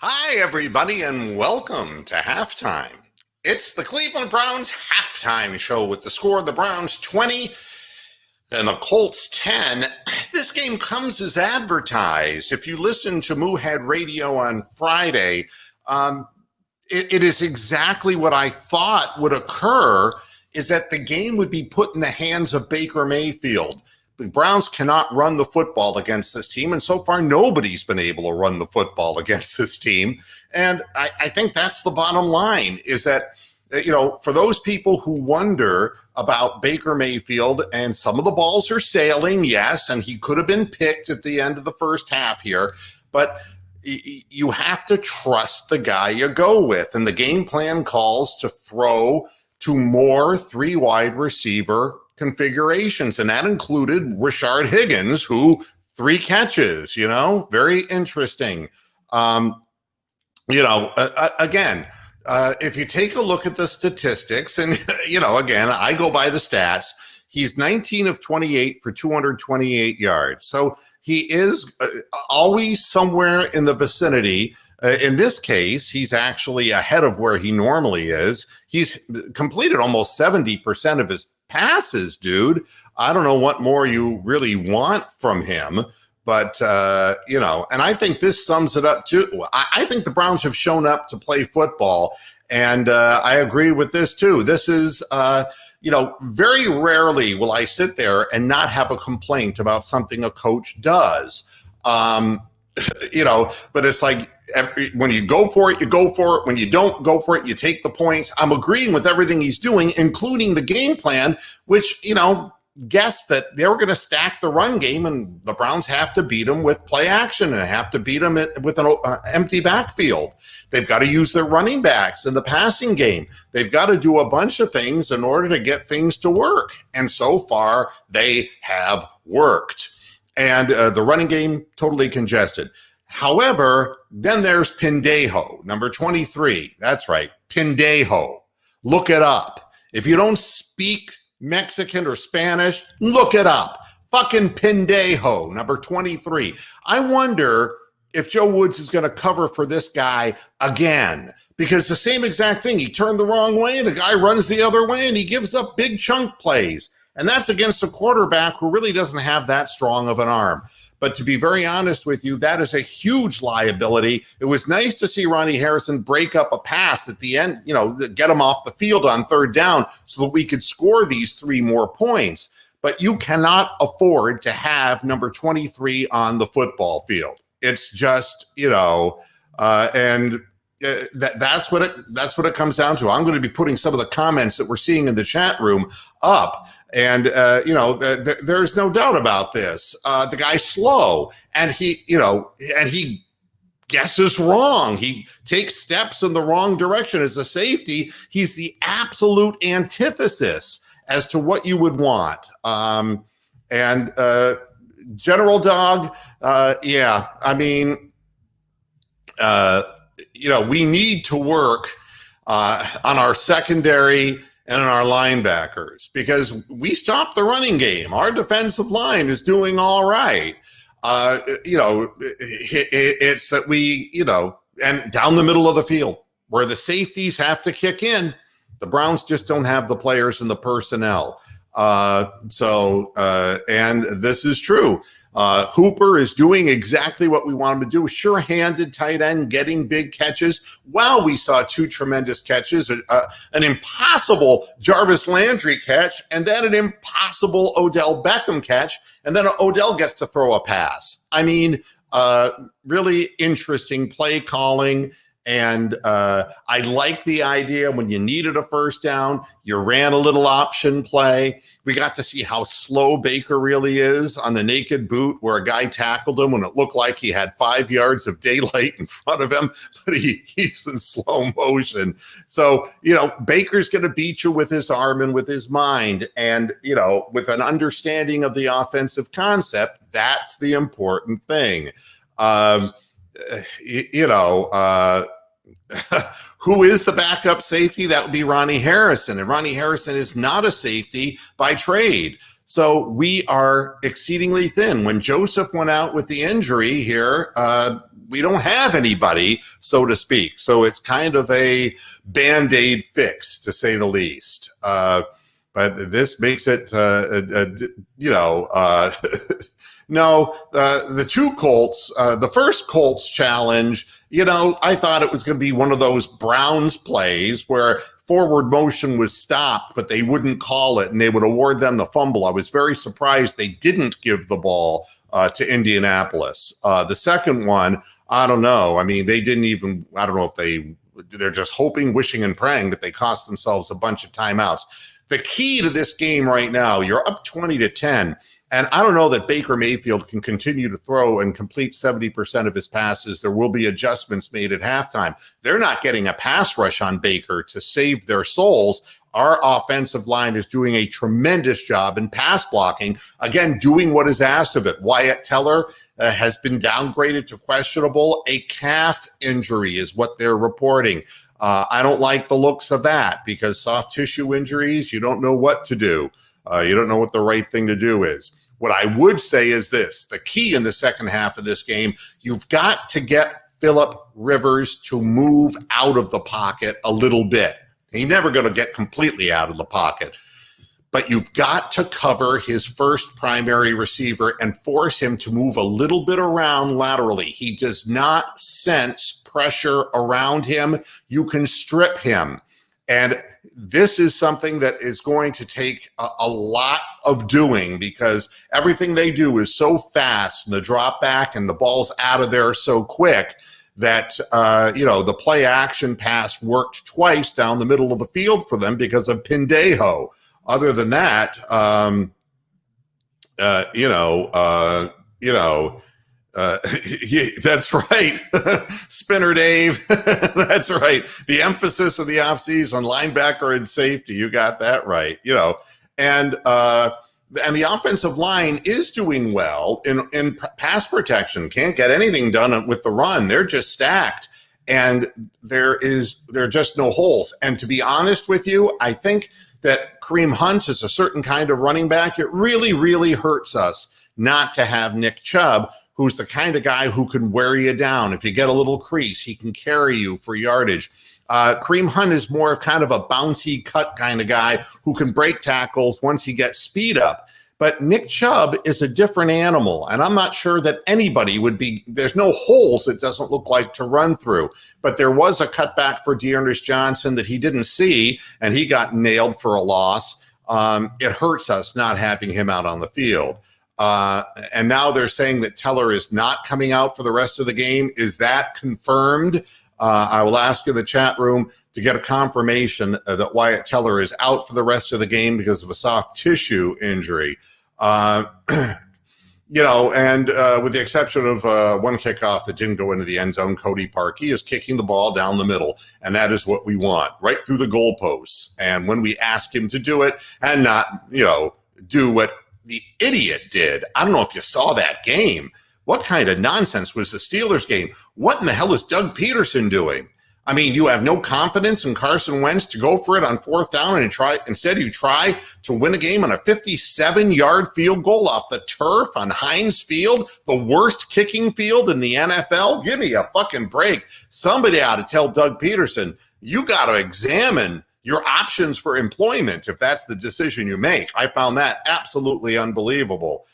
Hi, everybody, and welcome to Halftime. It's the Cleveland Browns halftime show with the score of the Browns 20 and the Colts 10. This game comes as advertised. If you listen to Moohead Radio on Friday, it is exactly what I thought would occur, is that the game would be put in the hands of Baker Mayfield. The Browns cannot run the football against this team, and so far nobody's been able to run the football against this team. And I think that's the bottom line, is that, for those people who wonder about Baker Mayfield, and some of the balls are sailing, yes, and he could have been picked at the end of the first half here, but you have to trust the guy you go with. And the game plan calls to throw to more three wide receiver configurations, and that included Rashard Higgins, who 3 catches, very interesting. Again, if you take a look at the statistics, and, again, I go by the stats, he's 19 of 28 for 228 yards. So he is always somewhere in the vicinity. In this case, he's actually ahead of where he normally is. He's completed almost 70% of his passes, dude. I don't know what more you really want from him, but, and I think this sums it up too. I think the Browns have shown up to play football, and I agree with this too. This is, very rarely will I sit there and not have a complaint about something a coach does. But it's like, when you go for it, you go for it. When you don't go for it, you take the points. I'm agreeing with everything he's doing, including the game plan, which, guessed that they were going to stack the run game, and the Browns have to beat them with play action and have to beat them with an empty backfield. They've got to use their running backs in the passing game. They've got to do a bunch of things in order to get things to work. And so far, they have worked. And the running game, totally congested. However, then there's Pendejo, number 23. That's right, Pendejo. Look it up. If you don't speak Mexican or Spanish, look it up. Fucking Pendejo, number 23. I wonder if Joe Woods is going to cover for this guy again, because the same exact thing. He turned the wrong way, and the guy runs the other way, and he gives up big chunk plays. And that's against a quarterback who really doesn't have that strong of an arm. But to be very honest with you, that is a huge liability. It was nice to see Ronnie Harrison break up a pass at the end, get him off the field on third down so that we could score these 3 more points. But you cannot afford to have number 23 on the football field. It's just, and that's what it comes down to. I'm going to be putting some of the comments that we're seeing in the chat room up. And, there's no doubt about this. The guy's slow, and he guesses wrong. He takes steps in the wrong direction. As a safety, he's the absolute antithesis as to what you would want. General Dog, we need to work on our secondary and on our linebackers, because we stopped the running game. Our defensive line is doing all right. It's that we, and down the middle of the field where the safeties have to kick in, the Browns just don't have the players and the personnel. And this is true. Hooper is doing exactly what we want him to do. Sure-handed tight end, getting big catches. Wow, we saw 2 tremendous catches, an impossible Jarvis Landry catch, and then an impossible Odell Beckham catch, and then Odell gets to throw a pass. I mean, really interesting play calling. And I like the idea when you needed a first down, you ran a little option play. We got to see how slow Baker really is on the naked boot, where a guy tackled him when it looked like he had 5 yards of daylight in front of him, but he's in slow motion. So, Baker's going to beat you with his arm and with his mind. And, with an understanding of the offensive concept, that's the important thing. Who is the backup safety? That would be Ronnie Harrison. And Ronnie Harrison is not a safety by trade. So we are exceedingly thin. When Joseph went out with the injury here, we don't have anybody, so to speak. So it's kind of a Band-Aid fix, to say the least. But this makes it, no, the two Colts, the first Colts challenge, I thought it was going to be one of those Browns plays where forward motion was stopped, but they wouldn't call it and they would award them the fumble. I was very surprised they didn't give the ball to Indianapolis. The second one, I don't know. I mean, they didn't even, I don't know if they're just hoping, wishing, and praying that they cost themselves a bunch of timeouts. The key to this game right now, you're up 20-10. And I don't know that Baker Mayfield can continue to throw and complete 70% of his passes. There will be adjustments made at halftime. They're not getting a pass rush on Baker to save their souls. Our offensive line is doing a tremendous job in pass blocking. Again, doing what is asked of it. Wyatt Teller has been downgraded to questionable. A calf injury is what they're reporting. I don't like the looks of that because soft tissue injuries, you don't know what to do. You don't know what the right thing to do is. What I would say is this: the key in the second half of this game, you've got to get Phillip Rivers to move out of the pocket a little bit. He's never going to get completely out of the pocket, but you've got to cover his first primary receiver and force him to move a little bit around laterally. He does not sense pressure around him. You can strip him. And this is something that is going to take a lot of doing because everything they do is so fast and the drop back and the ball's out of there so quick that, the play action pass worked twice down the middle of the field for them because of Pendejo. Other than that, that's right. Spinner Dave. That's right. The emphasis of the offseason, linebacker and safety. You got that right. And the offensive line is doing well in pass protection. Can't get anything done with the run. They're just stacked. And there are just no holes. And to be honest with you, I think that Kareem Hunt is a certain kind of running back. It really, really hurts us not to have Nick Chubb, who's the kind of guy who can wear you down. If you get a little crease, he can carry you for yardage. Kareem Hunt is more of kind of a bouncy cut kind of guy who can break tackles once he gets speed up. But Nick Chubb is a different animal, and I'm not sure that anybody would be – there's no holes it doesn't look like to run through. But there was a cutback for Dearness Johnson that he didn't see, and he got nailed for a loss. It hurts us not having him out on the field. And now they're saying that Teller is not coming out for the rest of the game. Is that confirmed? I will ask you in the chat room to get a confirmation that Wyatt Teller is out for the rest of the game because of a soft tissue injury. And with the exception of one kickoff that didn't go into the end zone, Cody Parkey is kicking the ball down the middle, and that is what we want, right through the goalposts. And when we ask him to do it and not, do what the idiot did. I don't know if you saw that game. What kind of nonsense was the Steelers game? What in the hell is Doug Peterson doing? I mean, you have no confidence in Carson Wentz to go for it on fourth down and instead you try to win a game on a 57-yard field goal off the turf on Heinz Field, the worst kicking field in the NFL? Give me a fucking break. Somebody ought to tell Doug Peterson, you got to examine your options for employment if that's the decision you make. I found that absolutely unbelievable.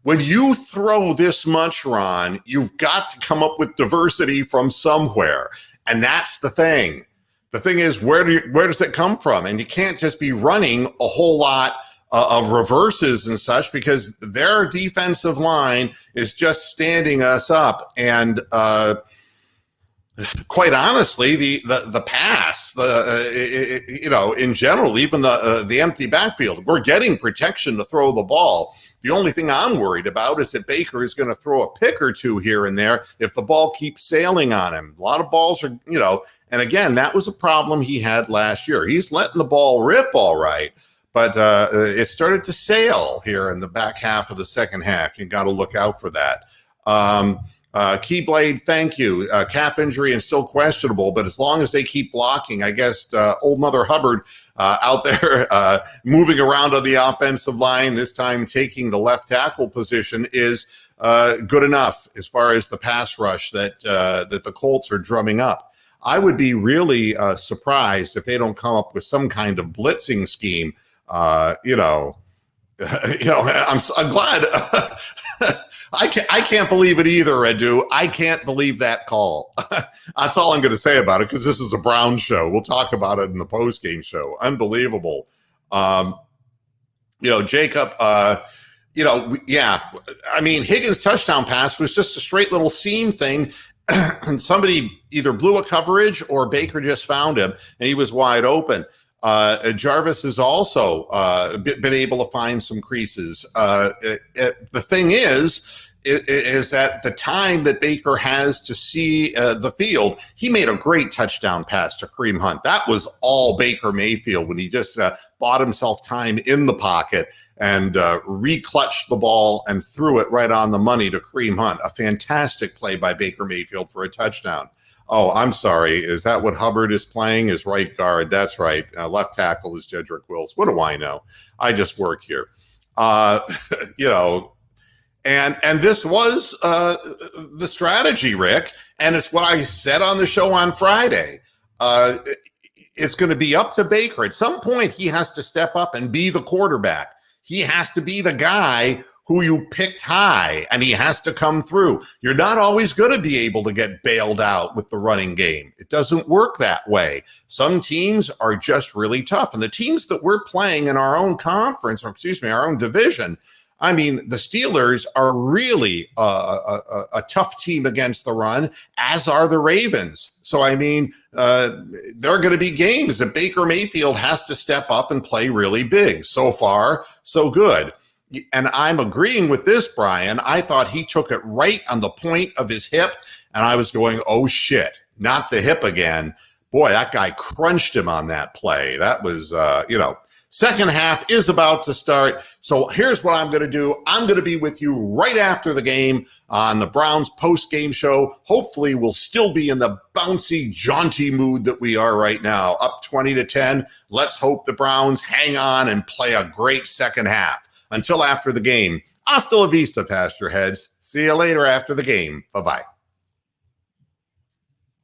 When you throw this much, Ron, you've got to come up with diversity from somewhere. And that's the thing. The thing is, where does it come from? And you can't just be running a whole lot of reverses and such because their defensive line is just standing us up. And quite honestly, the pass, in general, even the empty backfield, we're getting protection to throw the ball. The only thing I'm worried about is that Baker is going to throw a pick or two here and there if the ball keeps sailing on him. A lot of balls are, and again, that was a problem he had last year. He's letting the ball rip all right, but it started to sail here in the back half of the second half. You got to look out for that. Keyblade, thank you. Calf injury and still questionable, but as long as they keep blocking, I guess old Mother Hubbard out there moving around on the offensive line, this time taking the left tackle position, is good enough as far as the pass rush that the Colts are drumming up. I would be really surprised if they don't come up with some kind of blitzing scheme. I'm glad. I can't believe it either, Edu. I can't believe that call. That's all I'm going to say about it, because this is a Browns show. We'll talk about it in the post-game show. Unbelievable. Jacob, Higgins' touchdown pass was just a straight little seam thing, and somebody either blew a coverage or Baker just found him, and he was wide open. Jarvis has also been able to find some creases. The thing is that the time that Baker has to see the field, he made a great touchdown pass to Kareem Hunt. That was all Baker Mayfield when he just bought himself time in the pocket and re-clutched the ball and threw it right on the money to Kareem Hunt. A fantastic play by Baker Mayfield for a touchdown. Oh, I'm sorry. Is that what Hubbard is playing? Is right guard? That's right. Left tackle is Jedrick Wills. What do I know? I just work here. And this was the strategy, Rick. And it's what I said on the show on Friday. It's going to be up to Baker. At some point, he has to step up and be the quarterback. He has to be the guy who you picked high, and he has to come through. You're not always going to be able to get bailed out with the running game. It doesn't work that way. Some teams are just really tough, and the teams that we're playing in our own conference, our own division, I mean, the Steelers are really a tough team against the run, as are the Ravens. So, I mean, there are going to be games that Baker Mayfield has to step up and play really big. So far, so good. And I'm agreeing with this, Brian. I thought he took it right on the point of his hip, and I was going, oh, shit, not the hip again. Boy, that guy crunched him on that play. That was, second half is about to start. So here's what I'm going to do. I'm going to be with you right after the game on the Browns post-game show. Hopefully we'll still be in the bouncy, jaunty mood that we are right now, up 20-10. Let's hope the Browns hang on and play a great second half. Until after the game, hasta la vista, Pasture Heads. See you later after the game. Bye-bye.